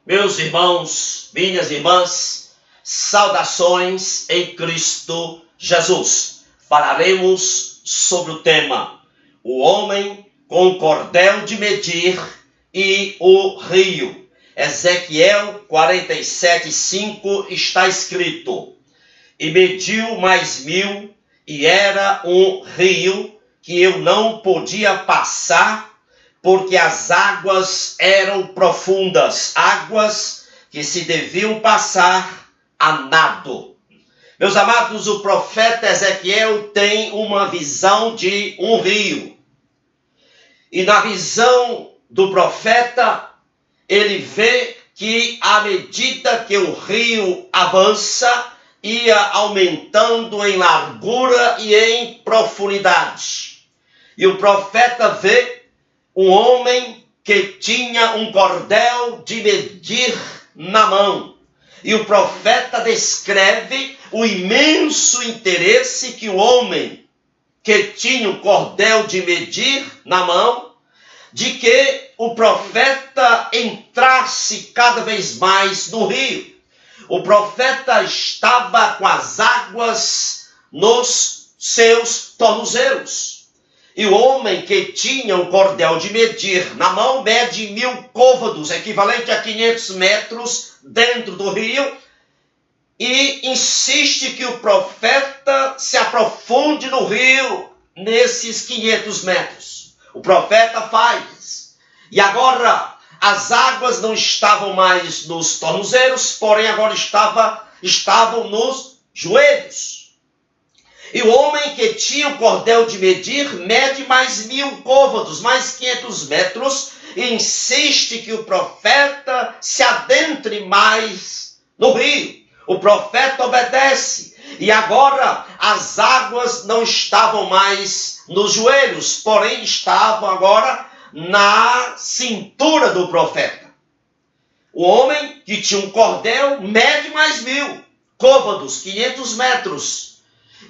Meus irmãos, minhas irmãs, saudações em Cristo Jesus. Falaremos sobre o tema: o homem com o cordel de medir e o rio. Ezequiel 47:5 está escrito: e mediu mais 1000, e era um rio que eu não podia passar, porque as águas eram profundas, águas que se deviam passar a nado. Meus amados, o profeta Ezequiel tem uma visão de um rio. E na visão do profeta, ele vê que à medida que o rio avança, ia aumentando em largura e em profundidade. E o profeta vê um homem que tinha um cordel de medir na mão. E o profeta descreve o imenso interesse que o homem que tinha o cordel de medir na mão, de que o profeta entrasse cada vez mais no rio. O profeta estava com as águas nos seus tornozelos. E o homem que tinha o cordel de medir na mão mede 1000 côvados, equivalente a 500 metros dentro do rio, e insiste que o profeta se aprofunde no rio nesses 500 metros. O profeta faz. E agora as águas não estavam mais nos tornozelos, porém agora estavam nos joelhos. E o homem que tinha o cordel de medir mede mais 1000 côvados, mais 500 metros, e insiste que o profeta se adentre mais no rio. O profeta obedece. E agora as águas não estavam mais nos joelhos, porém estavam agora na cintura do profeta. O homem que tinha um cordel mede mais 1000 côvados, 500 metros.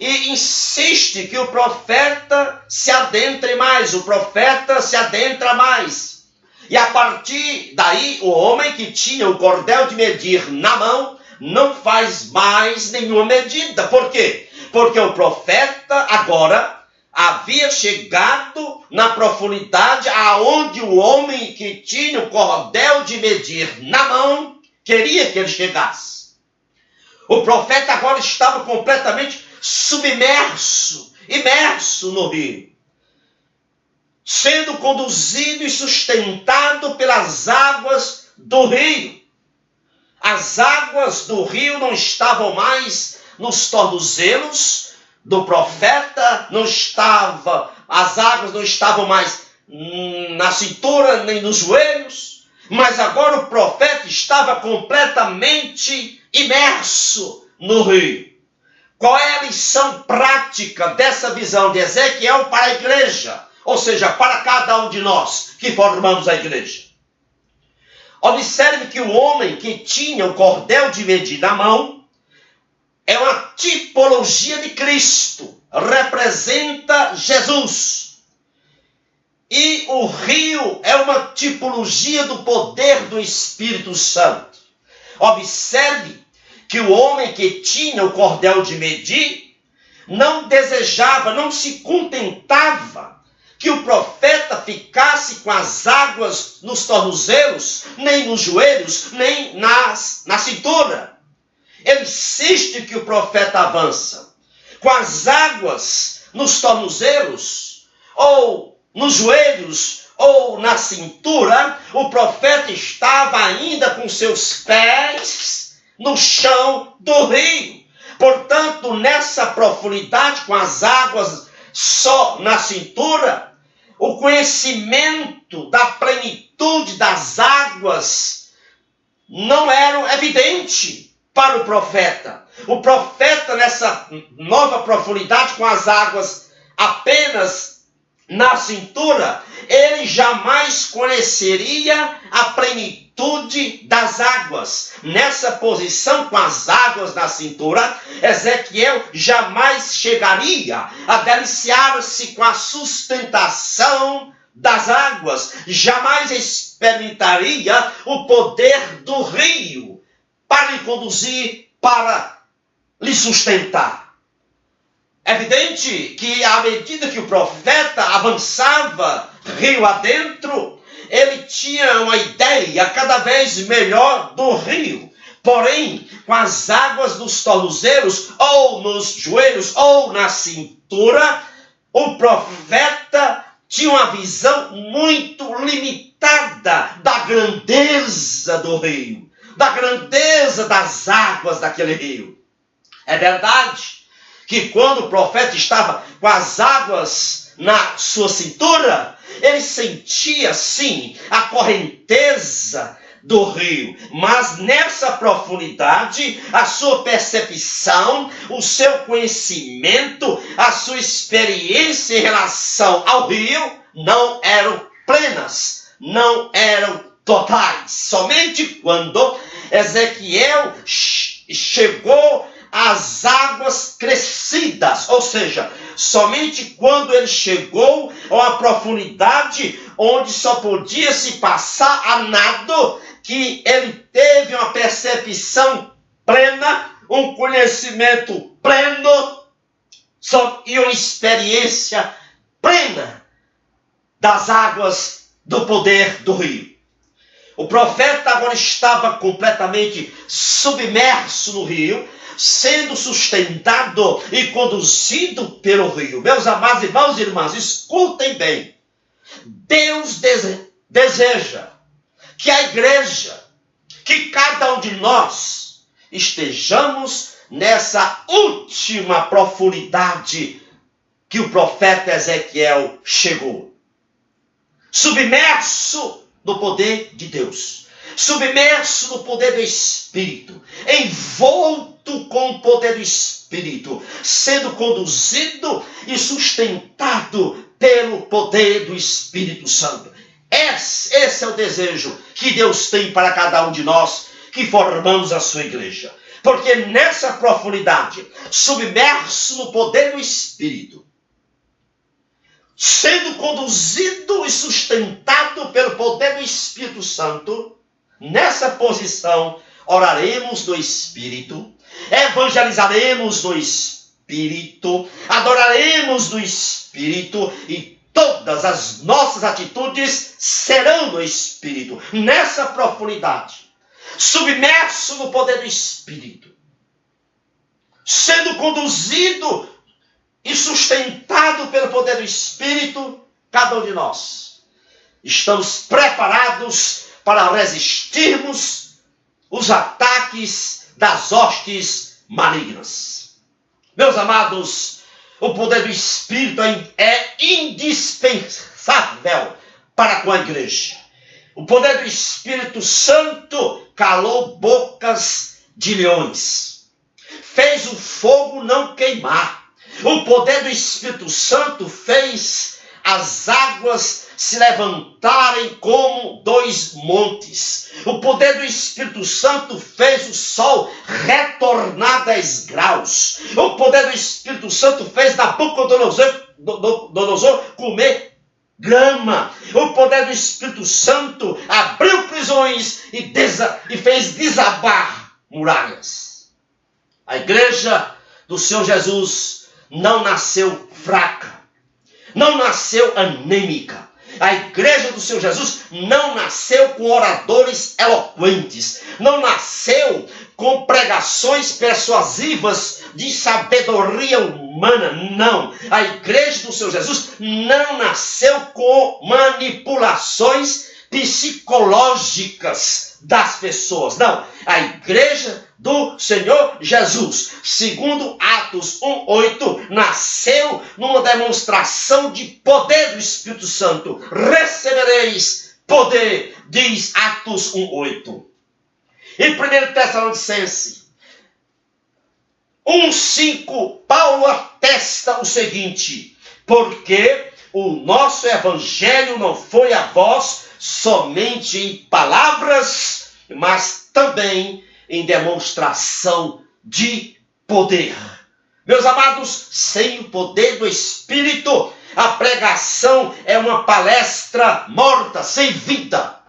E insiste que o profeta se adentre mais, o profeta se adentra mais. E a partir daí, o homem que tinha o cordel de medir na mão não faz mais nenhuma medida. Por quê? Porque o profeta agora havia chegado na profundidade aonde o homem que tinha o cordel de medir na mão queria que ele chegasse. O profeta agora estava completamente submerso, imerso no rio, sendo conduzido e sustentado pelas águas do rio. As águas do rio não estavam mais nos tornozelos do profeta, as águas não estavam mais na cintura nem nos joelhos, mas agora o profeta estava completamente imerso no rio. Qual é a lição prática dessa visão de Ezequiel para a igreja? Ou seja, para cada um de nós que formamos a igreja. Observe que o homem que tinha o cordel de medir na mão é uma tipologia de Cristo, representa Jesus. E o rio é uma tipologia do poder do Espírito Santo. Observe que o homem que tinha o cordel de medir não desejava, não se contentava que o profeta ficasse com as águas nos tornozelos, nem nos joelhos, nem na cintura. Ele insiste que o profeta avança. Com as águas nos tornozelos, ou nos joelhos, ou na cintura, o profeta estava ainda com seus pés no chão do rio. Portanto, nessa profundidade, com as águas só na cintura, o conhecimento da plenitude das águas não era evidente para o profeta. O profeta, nessa nova profundidade, com as águas apenas na cintura, ele jamais conheceria a plenitude das águas. Nessa posição, com as águas na cintura, Ezequiel jamais chegaria a deliciar-se com a sustentação das águas, jamais experimentaria o poder do rio para lhe conduzir, para lhe sustentar. É evidente que à medida que o profeta avançava rio adentro, ele tinha uma ideia cada vez melhor do rio. Porém, com as águas dos tornozelos, ou nos joelhos, ou na cintura, o profeta tinha uma visão muito limitada da grandeza do rio, da grandeza das águas daquele rio. É verdade que quando o profeta estava com as águas na sua cintura, ele sentia, sim, a correnteza do rio, mas nessa profundidade, a sua percepção, o seu conhecimento, a sua experiência em relação ao rio não eram plenas, não eram totais. Somente quando Ezequiel chegou às águas crescidas, ou seja, somente quando ele chegou a uma profundidade onde só podia se passar a nado, que ele teve uma percepção plena, um conhecimento pleno e uma experiência plena das águas do poder do rio. O profeta agora estava completamente submerso no rio, sendo sustentado e conduzido pelo rio. Meus amados irmãos e irmãs, escutem bem. Deus deseja que a igreja, que cada um de nós estejamos nessa última profundidade que o profeta Ezequiel chegou. Submerso no poder de Deus, submerso no poder do Espírito, envolto com o poder do Espírito, sendo conduzido e sustentado pelo poder do Espírito Santo. Esse é o desejo que Deus tem para cada um de nós que formamos a sua igreja. Porque nessa profundidade, submerso no poder do Espírito, sendo conduzido e sustentado pelo poder do Espírito Santo, nessa posição, oraremos no Espírito, evangelizaremos no Espírito, adoraremos no Espírito e todas as nossas atitudes serão no Espírito. Nessa profundidade, submerso no poder do Espírito, sendo conduzido e sustentado pelo poder do Espírito, cada um de nós estamos preparados para resistirmos os ataques das hostes malignas. Meus amados, o poder do Espírito é indispensável para com a igreja. O poder do Espírito Santo calou bocas de leões, fez o fogo não queimar. O poder do Espírito Santo fez as águas se levantarem como dois montes. O poder do Espírito Santo fez o sol retornar 10 graus. O poder do Espírito Santo fez Nabucodonosor comer grama. O poder do Espírito Santo abriu prisões e fez desabar muralhas. A igreja do Senhor Jesus não nasceu fraca, não nasceu anêmica. A igreja do Senhor Jesus não nasceu com oradores eloquentes, não nasceu com pregações persuasivas de sabedoria humana, não. A igreja do Senhor Jesus não nasceu com manipulações psicológicas das pessoas, não. A igreja do Senhor Jesus, segundo Atos 1:8, nasceu numa demonstração de poder do Espírito Santo. Recebereis poder, diz Atos 1:8. Em 1 Tessalonicenses 1:5, Paulo atesta o seguinte: porque o nosso evangelho não foi a vós somente em palavras, mas também em demonstração de poder. Meus amados, sem o poder do Espírito, a pregação é uma palestra morta, sem vida.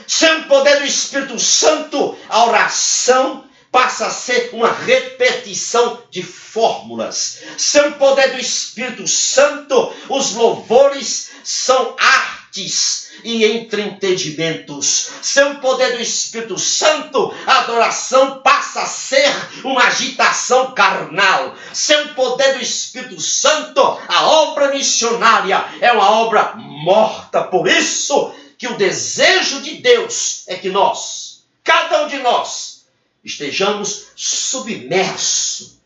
Sem o poder do Espírito Santo, a oração passa a ser uma repetição de fórmulas. Sem o poder do Espírito Santo, os louvores são artes e entendimentos. Sem o poder do Espírito Santo, a adoração passa a ser uma agitação carnal. Sem o poder do Espírito Santo, a obra missionária é uma obra morta. Por isso que o desejo de Deus é que nós, cada um de nós, estejamos submersos,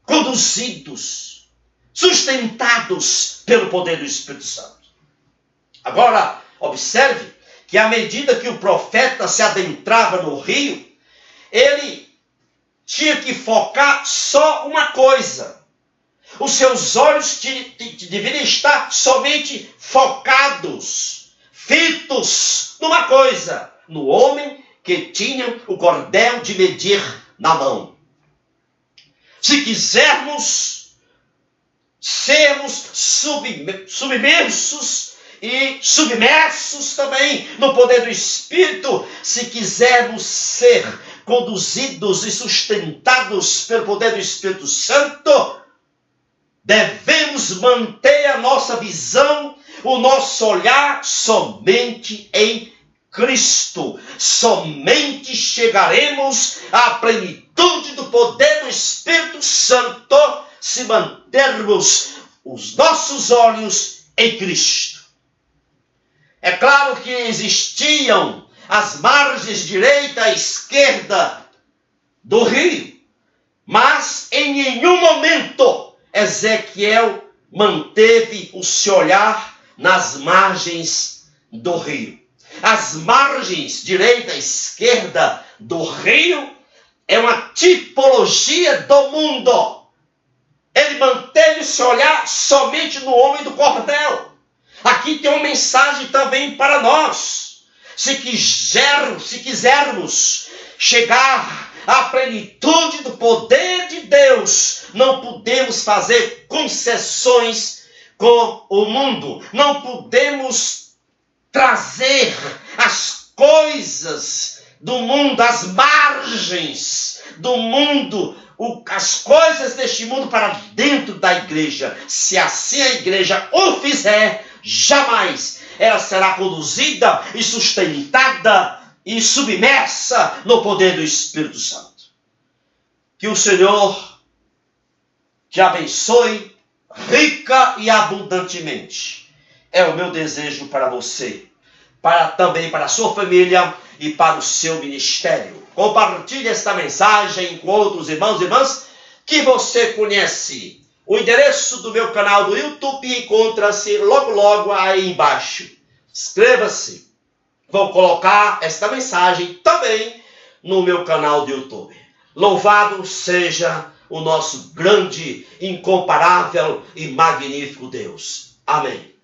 conduzidos, sustentados pelo poder do Espírito Santo. Agora, observe que à medida que o profeta se adentrava no rio, ele tinha que focar só uma coisa. Os seus olhos deveriam estar somente focados, fitos numa coisa, no homem que tinha o cordel de medir na mão. Se quisermos sermos submersos e submersos também no poder do Espírito, se quisermos ser conduzidos e sustentados pelo poder do Espírito Santo, devemos manter a nossa visão, o nosso olhar somente em Cristo. Somente chegaremos à plenitude do poder do Espírito Santo se mantermos os nossos olhos em Cristo. É claro que existiam as margens direita e esquerda do rio, mas em nenhum momento Ezequiel manteve o seu olhar nas margens do rio. As margens direita e esquerda do rio é uma tipologia do mundo. Ele manteve o seu olhar somente no homem do cordel. Aqui tem uma mensagem também para nós. Se quisermos chegar à plenitude do poder de Deus, não podemos fazer concessões com o mundo. Não podemos trazer as coisas do mundo, as margens do mundo, as coisas deste mundo para dentro da igreja. Se assim a igreja o fizer, jamais ela será conduzida e sustentada e submersa no poder do Espírito Santo. Que o Senhor te abençoe rica e abundantemente. É o meu desejo para você, também para a sua família e para o seu ministério. Compartilhe esta mensagem com outros irmãos e irmãs que você conhece. O endereço do meu canal do YouTube encontra-se logo aí embaixo. Inscreva-se. Vou colocar esta mensagem também no meu canal do YouTube. Louvado seja o nosso grande, incomparável e magnífico Deus. Amém.